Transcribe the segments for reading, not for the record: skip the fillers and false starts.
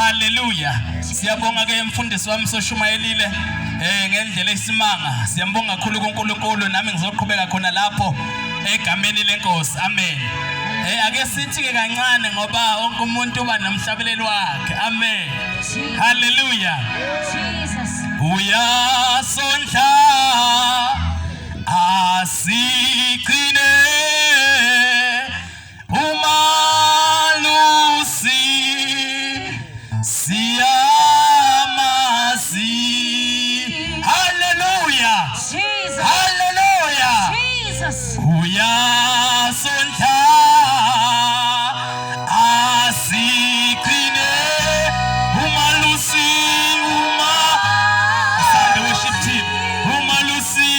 Haleluya. Siyabonga ke mfundisi wami soshumayelile ngendlela esimanga. Siyambonga kakhulu kuNkulunkulu nami ngizoqhubeka khona lapho egameni lenkosi. Amen. Ake sithi ke kancane ngoba wonke umuntu uba nomhlabelelo wakhe. Amen. Haleluya. Jesus. Uyasondla asigcine umalusi siyamazi. Hallelujah. Jesus. Hallelujah. Jesus. Uyasondla asigcine umalusi Sunday worship team umalusi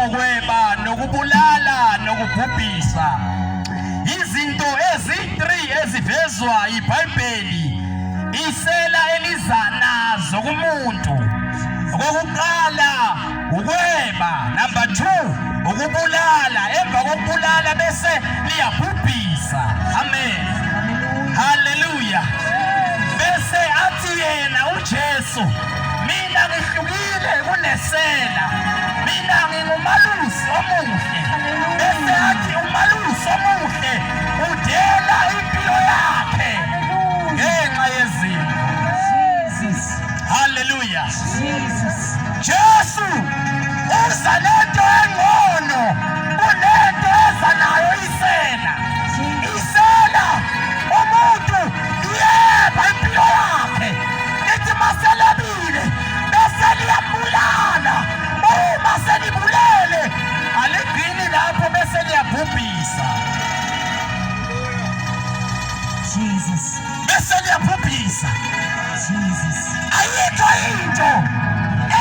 ngokweba nokubulala nokubhubhisa. Izinto ezi-3 ezivezwa iBhayibheli isela elizanazo kumuntu. Okokuqala ukweba, number 2 ukubulala, emva kokubulala bese liyabhubhisa. Amen. Hallelujah. Bese athi yena uJesu, mina ngihlukile kunesela, mina ngingumalusi omuhle. Bese athi umalusi omuhle udela impilo yakhe ngenxa yezimo. Hallelujah. Jesu uza lento engcono kunento eza nayo isela. Isela umuntu yeba impilo yakhe lithi maselebile bese liyambulala. Uma selibulele aligcini lapho bese liyabhubhisa. Jesus. Bese liyabhubhisa. Jesus. Ayikho into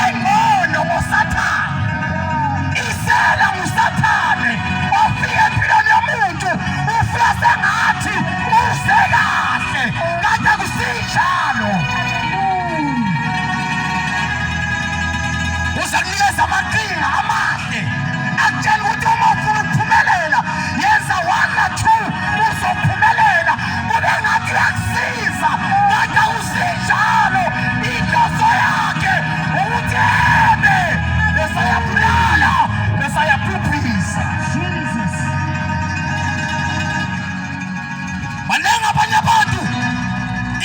engcono ngoSathane. Isela nguSathane ofika empilweni yomuntu ufika sengathi usekahle kanti akusinjalo. Uzakunikeza amaqhinga amahle akutshela ukuthi uma ufuna ukuphumelela yenza 1 na 2 uzophumelela. Kube ngathi uyakusiza kanti akusinjalo. Inhloso yakhe ukuthi ebe besayabulala besayabhubhisa. Banengi abanye abantu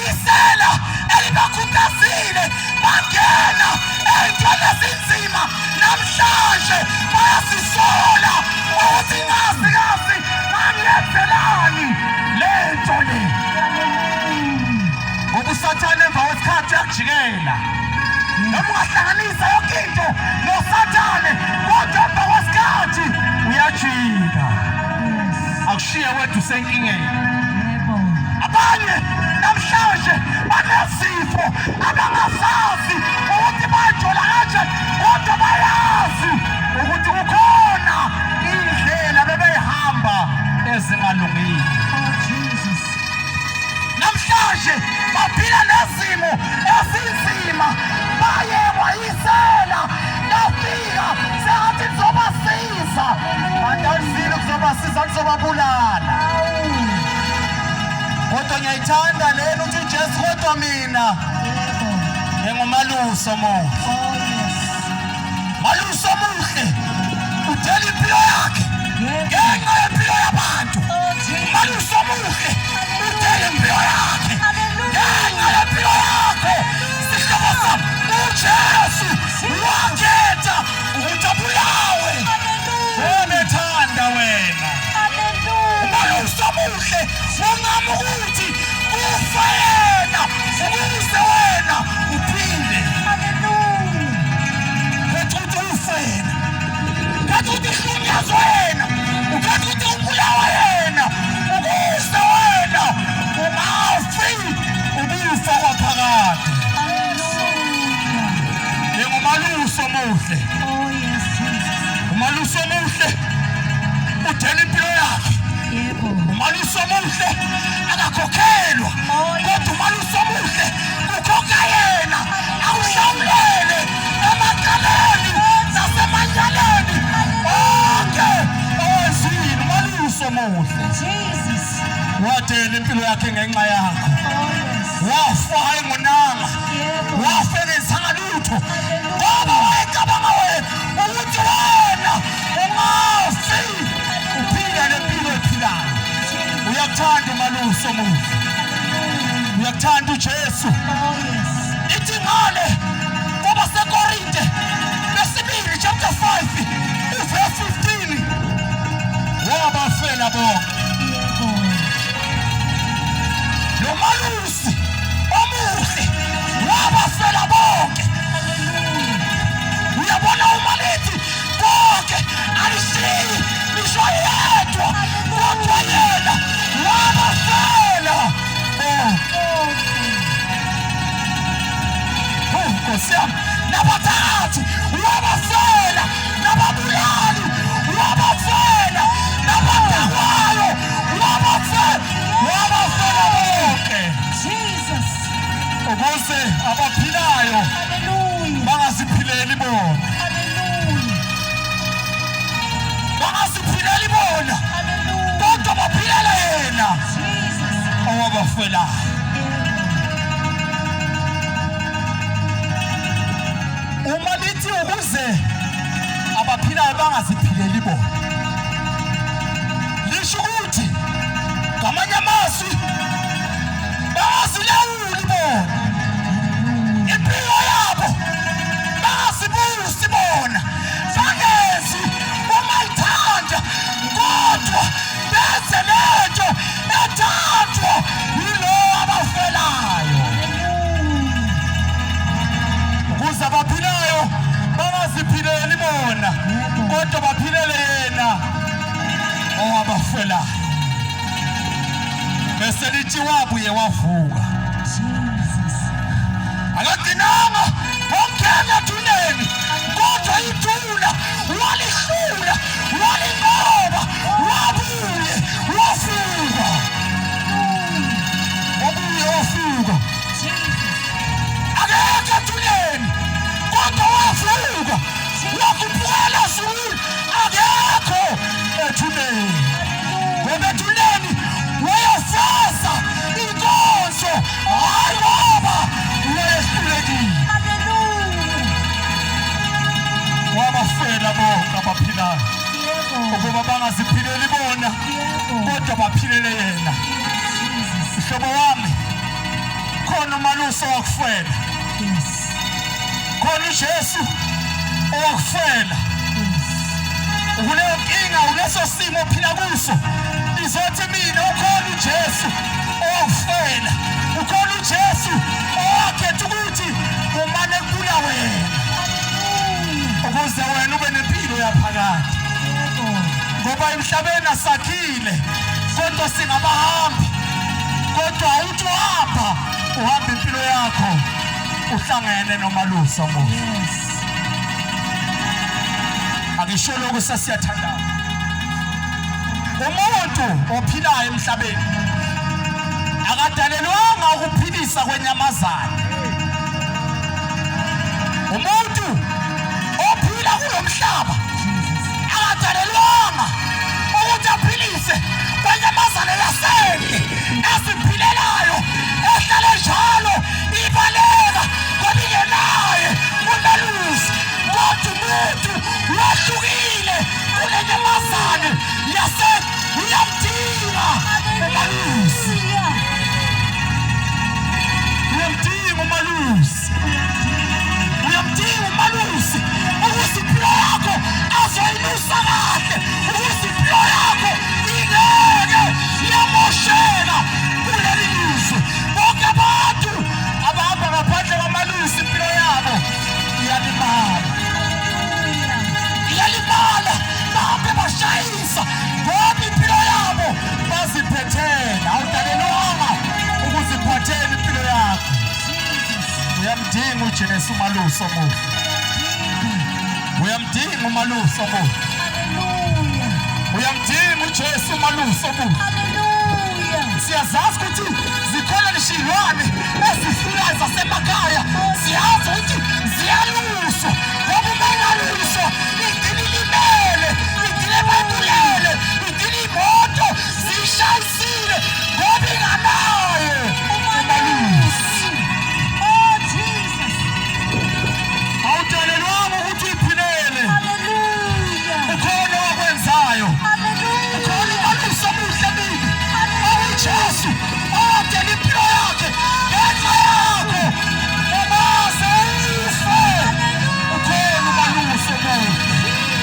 isela elibakhuthazile bangena ey'ntweni ezinzima namhlanje bayasisola ukuthi ngazi ngangiyenzelani lento le. Ngoba uSathane emva kwesikhathi uyakujikela. Noma ungahlanganisa yonke into noSathane kodwa emva kwesikhathi uyajika. Akushiye wedwa usenkingeni. izifo abangasazi ukuthi bajola kanjani, kodwa bayazi ukuthi kukhona indlela bebeyihamba ezingalungile. Oh, Jesus. Namhlanje baphila nezimo ezinzima, baye kwayisela lafika sengathi kuzobasiza, kanti alisile kuzobasiza, kuzobabulala. Kodwa ngiyayithanda lena uthi uJesu, kodwa mina ngingumalusi omuhle. Oh, yes. Malusi omuhle udela impilo yakhe ngenxa yempilo yabantu. Oh, Jesus. Malusi omuhle udela impilo yakhe ngenxa yempilo yakho. Sihlobo sami, uJesu wakhetha ukuthi abulawe. Ubethanda wena. Malusi omuhle ungama ukuthi ufa yena ukuze wena uphile. Ukhetha ukuthi ufe yena, ukhetha ukuthi uhlunyazwe yena, ukhetha ukuthi ubulawe yena ukuze wena ungafi ukufa kwaphakade. Ngingumalusi omuhle. Oh, yes, Jesus. Umalusi omuhle udela impilo yakhe. Yebo. Umalusi omuhle akakhokhelwa, kodwa umalusi omuhle kukhokha yena, awuhlawulele emakaleni nasemanyaleni onke owezile. Umalusi omuhle Jesus. wadela impilo yakhe ngenxa yakho, Oh, yes. wafa engunanga, Yebo. wafa engenzanga lutho, ngoba wayecabanga wena ukuthi wena ungafi uphila lempilo ephilayo. Uyakuthanda umalusi omuhle, uyakuthanda uJesu. Oh, yes. Ithi ngale ngoba seKorinte lesibili chapter 5 verse 15, wabafela bonke. Yebo. Lo malusi omuhle wabafela bonke. Uyabona uma lithi bonke alishiyi lisho yedwa, kodwa yena wabafela bonke. Nkosi yami, nabathathi wabafela, nababulali wabafela, nabadakwayo wabafela bonke, Jesus. ukuze abaphilayo Hallelujah. bangaziphileli bona, Hallelujah. bangaziphileli bona, Hallelujah. kodwa baphilele yena Jesus. owabafelayo. Uma lithi ukuze abaphilayo bangaziphileli bona, lisho ukuthi ngamanye amazwi bangazilawuli bona, impilo yabo bangazibusi bona, bangenzi umayithanda, kodwa benze lento ethandwa yilo abafelayo, ukuze abaphilayo bangaziphileli bona, kodwa baphilele yena owabafelayo. Bese lithi wabuye wavuka, Jesus. akagcinanga wongena ethuneni, kodwa ithuna walihlula, walinqoba, wabuye wavuka, wabuye wavuka. Akekho ethuneni, kodwa wavuka, wakhuphuka ezulwini, akekho ethuneni. Ngoba ethuneni wayefasa inkonzo, hayi ngoba wayehlulekile. Wabafela bonke abaphilayo ukuba bangaziphileli bona, kodwa baphilele yena. Mhlobo wami, khona umalusi owakufela, khona uJesu owakufela. Ukuleyo nkinga, uleso simo ophila kuso, izothi mina ukhona uJesu owakufela, ukhona uJesu owakhetha ukuthi umane kula wena, ukuze wena ube nempilo yaphakade. Ngoba emhlabeni asakhile, kodwa singabahambi, kodwa uthi uhamba impilo yakho. yakho uhlangene noMalusi omuhle. Yes. Akisho lokho sasiyathandana. Umuntu ophilayo emhlabeni akadalelwanga ukuphilisa kwenyamazana. Umuntu ophila kulomhlaba akadalelwanga ukuthi aphilise kwenyamazana yasendle esiphilelayo ehlala njalo ibaleka kwabingenaye uMalusi. Kodwa umuntu wahlukile kulenyamazane yasendle uyamdinga uMalusi. Uyamdinga uMalusi. Uyamdinga uMalusi ukuthi impilo yakho azoyilusa kahle, ukuthi impilo yakho ingeke yamosheka kuleli lizwe. Bonke abantu abahamba ngaphandle kwaMalusi impilo yabo iyalimala. Iyalimala, bahambe bashayisa ngoba impilo yabo baziphethela. Awudalelwanga ukuziphathela impilo yakho. Uyamdinga uJesu uMalusi omuhle. Uyamdinga uMalusi omuhle. Uyamdinga uJesu uMalusi omuhle. Siyazazi ukuthi zikhona nishilwane ezifikayo zasemakhaya. Siyazi ukuthi ziyaluswa ngoba uma ingaluswa igcine ilimele, igcine ebantulele, igcine imoto ziyishayisile ngoba inganaye uMalusi. Oh, Jesus. Awudalelwanga ukuthi uyiphilele. Hallelujah. Ukhona okwenzayo. Hallelujah. Ukhona uMalusi omuhle mina. UJesu odela impilo yakhe ngenxa yakho ungaze ufe. Ukhona uMalusi omuhle.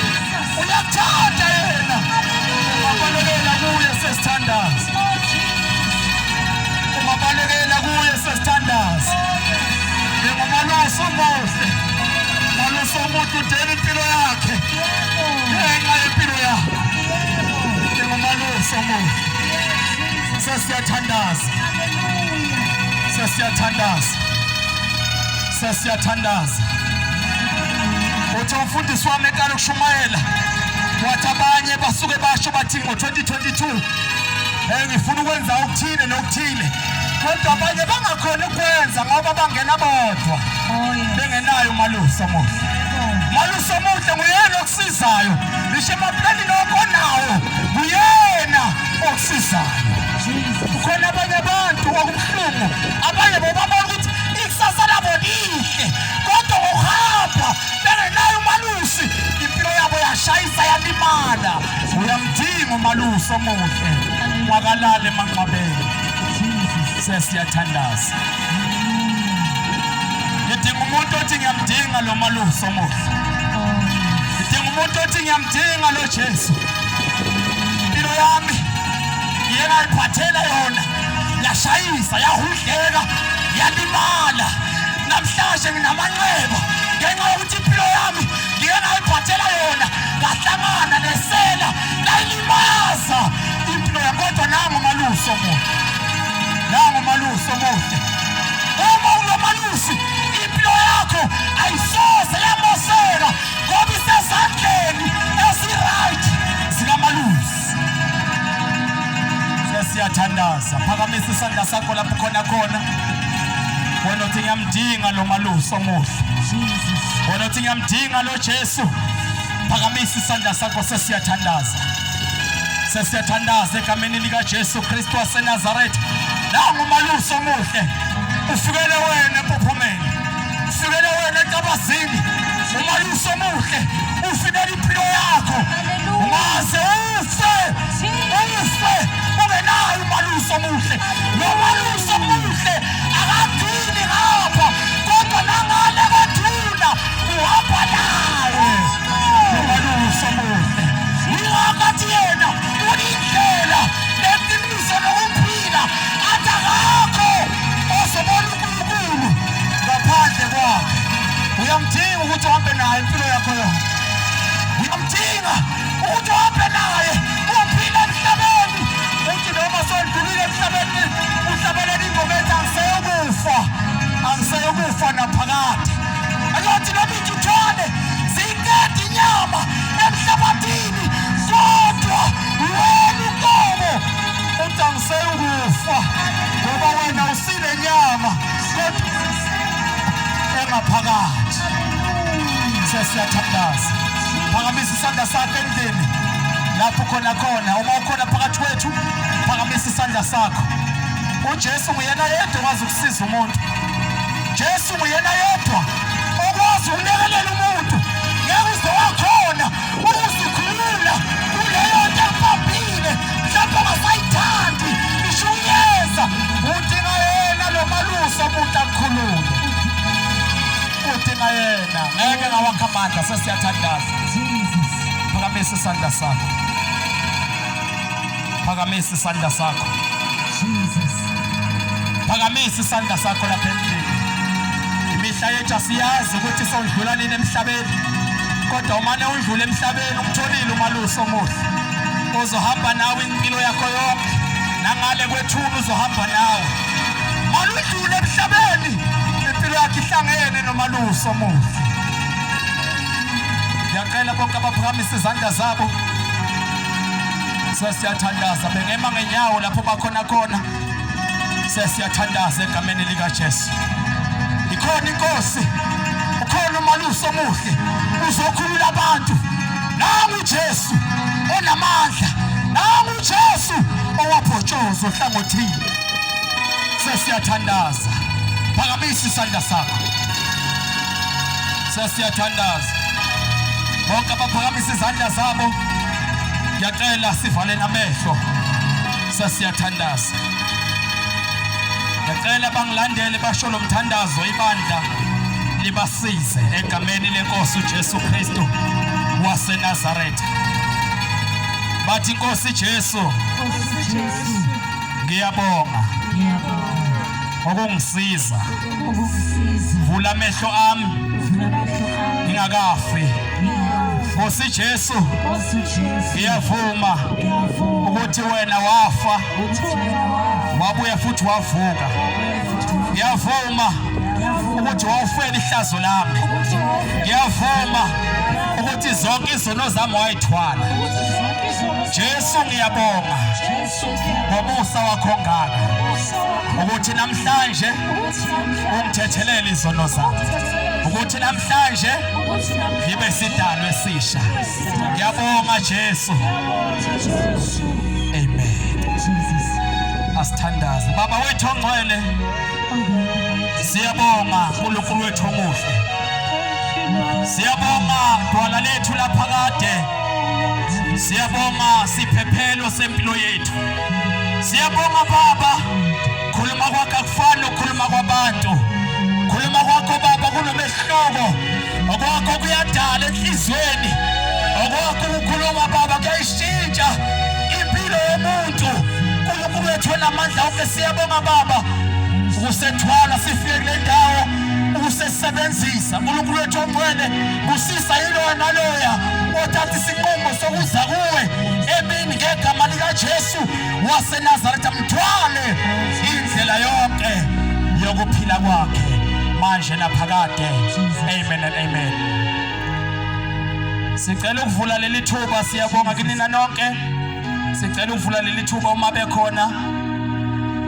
Jesus. Uyakuthanda yena. Ungabalekela kuye sesithandaza. Oh, Jesus. Ungabalekela kuye sesithandaza. NgoMalusi omuhle. Malusi omuhle udela impilo yakhe ngenxa yempilo yakho. NgoMalusi omuhle. Sesiyathandaza. Sesiyathandaza. Sesiyathandaza. Uthi umfundisi wami ekala ukushumayela wathi abanye basuke basho bathi ngo-2022 ngifuna ukwenza okuthile nokuthile, kodwa abanye bangakhona ukwenza ngoba bangena bodwa bengenayo uMalusi omuhle. uMalusi omuhle nguyena okusizayo, ngisho emaplanini okonawo nguyena okusizayo. Kukhona abanye abantu okubuhlungu, abanye bobabona ukuthi ikusasa labo lihle, kodwa ngokuhamba bengenayo uMalusi impilo yabo yashayisa yalimala. Uyamdinga uMalusi omuhle, wakalale emanqwabeni. Sesiyathandaza. Ngidinga umuntu othi ngiyamdinga lo Malusi omuhle. Ngidinga umuntu othi ngiyamdinga lo Jesu. Impilo yami ngiyengayiphathela yona yashayisa, yahudleka, yalimala. Namhlanje nginamanxeba ngenxa yokuthi impilo yami ngiyengayiphathela yona ngahlangana nesela ngayilimaza impilo yami. Kodwa nangu uMalusi omuhle. Nangu uMalusi omuhle. Uma unoMalusi impilo yakho ayisoze yamoseka ngoba isezandleni ezi-right zikaMalusi. Sesiyathandaza. Phakamisa isandla sakho lapho khona. Wena uthi ngiyamdinga lo Malusi omuhle. Wena uthi ngiyamdinga lo Jesu. Phakamisa isandla sakho. Sesiyathandaza. Sesiyathandaza egameni likaJesu Kristu waseNazaretha. Nangu uMalusi omuhle. Ufikele wena empophomeni, ufikele wena enkabazini. uMalusi omuhle ufinele impilo yakho ungaze ufe ungenayo uMalusi omuhle. Lo Malusi omuhle akagcini ngapha, kodwa nangale kwathula uhamba naye. Lo Malusi omuhle ingakathi yena unindlela neqiniso nokuphila athi akakho ozobona uNkulunkulu ngaphandle kwakhe. Uyamdinga ukuthi uhambe naye impilo yakho yonke. Uyamdinga ukuthi uhambe naye uphile emhlabeni. Uthi noma sondlulile emhlabeni uhlabelele ingoma ethi angiseyokufa, useyukufa ngoba wena usile nyama engaphakathi. Sesiyathandaza. Phakamisa isandla sakho endlini lapho khona uma ukhona phakathi kwethu, phakamisa isandla sakho. uJesu nguyena yedwa okwazi ukusiza umuntu. Jesu nguyena yedwa okwazi ukulekelela umuntu. Ngeke uze wakhona ukuzikhulula kuleyo nto ebhabhile mhlawumbe ongasayithandi ishuyeza. Udinga yena lo malusi umuntu akukhulule. Udinga yena, ngeke ngawakha amandla. Sesiyathandaza. Phakamisa isandla sakho. Phakamisa isandla sakho. Phakamisa isandla sakho lapha endlini. Imihla yethu asiyazi ukuthi sowudlula nini emhlabeni, kodwa umane udlule emhlabeni umtholile umalusi omuhle uzohamba nawe impilo yakho yonke, nangale kwethuna uzohamba nawe. Maludlule emhlabeni impilo yakho ihlangene nomalusi omuhle. Ngiyacela bonke abaphakamisa izandla zabo. Sesiyathandaza, bengema ngenyawo lapho bakhona khona. Sesiyathandaza egameni likaJesu. Ikhona inkosi, ukhona umalusi omuhle uzokhulula abantu. Nangu uJesu onamandla, nangu uJesu owabhotshozwa ohlangothini. Sesiyathandaza. Phakamisa isandla sakho. Sesiyathandaza. Bonke abaphakamisa izandla zabo, ngiyacela sivale namehlo. Sesiyathandaza. Ngiyacela bangilandele basho lo mthandazo, ibandla libasize egameni lenkosi uJesu Kristu waseNazaretha. Bathi Nkosi Jesu, ngiyabonga ngokungisiza. Vula amehlo ami ngingakafi. Nkosi Jesu, ngiyavuma ukuthi wena wafa wabuya futhi wavuka. Ngiyavuma ukuthi wawufela ihlazo lami. Ngiyavuma ukuthi zonke izono zami wayithwala. Jesu, ngiyabonga ngomusa wakho ongaka ukuthi namhlanje ungithethelele izono zami, ukuthi namhlanje ngibe sidalwa esisha. Ngiyabonga Jesu. Amen. Asithandaze. Baba wethu ongcwele, siyabonga uNkulunkulu wethu omuhle. Siyabonga dwala lethu laphakade. Siyabonga siphephelo sempilo yethu. Siyabonga Baba, khuluma kwakho akufani nokukhuluma kwabantu. Khuluma kwakho Baba kunomehluko. Okwakho kuyadala enhlizweni. Okwakho ukukhuluma Baba kuyayishintsha impilo yomuntu. uNkulunkulu wethu onamandla onke, siyabonga Baba ukusethwala sifike kule ndawo, ukusesebenzisa. uNkulunkulu wethu ongcwele, kusisa yiloya naloya othatha isinqumo sokuza kuwe emini ngegama likaJesu waseNazaretha, mthwale indlela yonke yokuphila kwakhe manje naphakade. Amen and amen. Sicela ukuvula leli thuba. Siyabonga kinina nonke. Sicela ukuvula leli thuba uma bekhona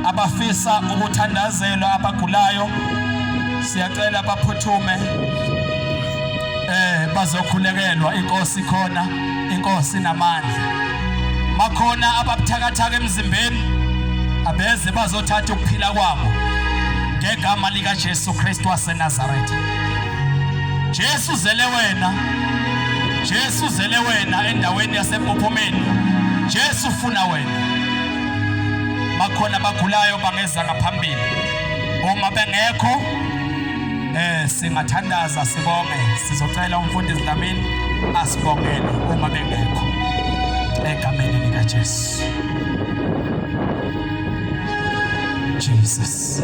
abafisa ukuthandazelwa, abagulayo, siyacela baphuthume bazokhulekelwa. Inkosi khona, inkosi namandla. Bakhona ababuthakathaka emzimbeni, abeze bazothatha ukuphila kwabo ngegama likaJesu Kristu waseNazaretha. Jesu zele wena, Jesu zele wena endaweni yaseMpophomeni. Jesu ufuna wena. Bakhona abagulayo bangeza ngaphambili. Uma bengekho singathandaza sibonge. Sizocela umfundisi Dlamini asibongele uma bengekho egameni likaJesu. Jesus.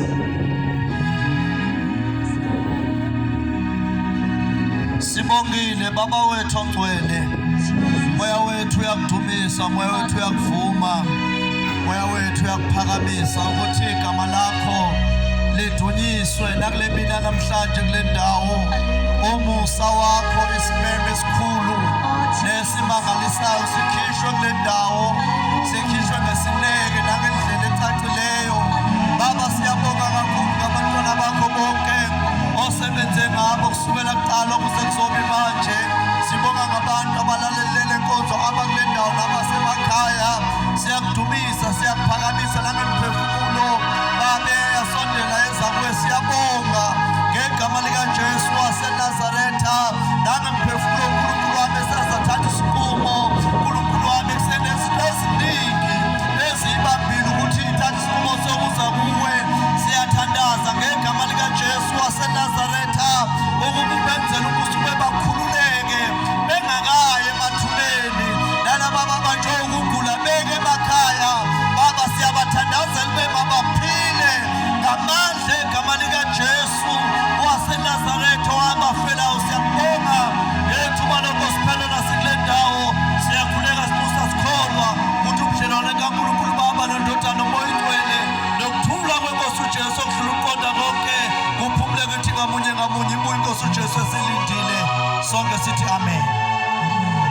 Sibongile Baba wethu ongcwele. Moya wethu uyakudumisa, moya wethu uyakuvuma, moya wethu uyakuphakamisa ukuthi igama lakho lidunyiswe nakule mina namhlanje kule ndawo. Umusa wakho isimeme esikhulu nesimangalisayo sikhishwe kule ndawo, sikhishwe ngesineke nangendlela sonke sithi amen.